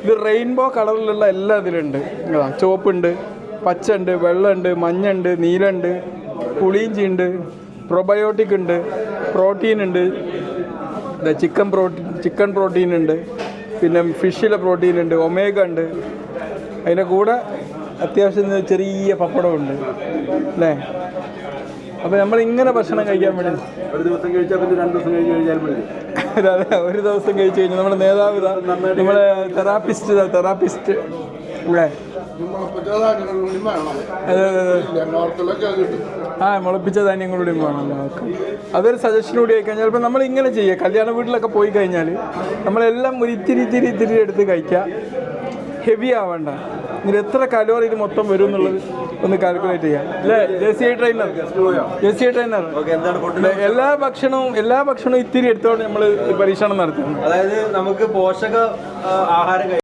ഇത് റെയിൻബോ കളറിലുള്ള എല്ലാ ഇതിലുണ്ട്. ചുവപ്പുണ്ട്, പച്ചുണ്ട്, വെള്ളമുണ്ട്, മഞ്ഞുണ്ട്, നീലുണ്ട്, പുളിയിഞ്ചി ഉണ്ട്, പ്രൊബയോട്ടിക് ഉണ്ട്, പ്രോട്ടീൻ ഉണ്ട്, ചിക്കൻ പ്രോട്ടീൻ ഉണ്ട്, പിന്നെ ഫിഷിലെ പ്രോട്ടീൻ ഉണ്ട്, ഒമേഗ ഉണ്ട്. അതിൻ്റെ കൂടെ അത്യാവശ്യം ചെറിയ പപ്പടമുണ്ട് അല്ലേ. അപ്പോൾ നമ്മളിങ്ങനെ ഭക്ഷണം കഴിക്കാൻ വേണ്ടി ഒരു ദിവസം കഴിച്ചാൽ പിന്നെ 2 ദിവസം കഴിഞ്ഞാൽ മതി. അതെ, ഒരു ദിവസം കഴിച്ച് കഴിഞ്ഞാൽ നമ്മുടെ നേതാവ് നമ്മളെ തെറാപ്പിസ്റ്റ് അല്ലേ. അതെ മുളപ്പിച്ച ധാന്യങ്ങളുടെ വേണമല്ലോ. അതൊരു സജഷൻ കൂടി ആയി കഴിഞ്ഞാൽ ചിലപ്പോൾ നമ്മളിങ്ങനെ ചെയ്യുക. കല്യാണ വീട്ടിലൊക്കെ പോയി കഴിഞ്ഞാൽ നമ്മളെല്ലാം ഒരു ഇത്തിരി എടുത്ത് കഴിക്കുക. ഹെവി ആവണ്ട. ഇതിൽ എത്ര കലോറി ഇത് മൊത്തം വരും എന്നുള്ളത് ഒന്ന് കാൽക്കുലേറ്റ് ചെയ്യാം അല്ലേ. ജെസിഐ ട്രെയിനർ എല്ലാ ഭക്ഷണവും ഇത്തിരി എടുത്തോണ്ട് നമ്മൾ പരീക്ഷണം നടത്തുന്നു. അതായത് നമുക്ക് പോഷക ആഹാരം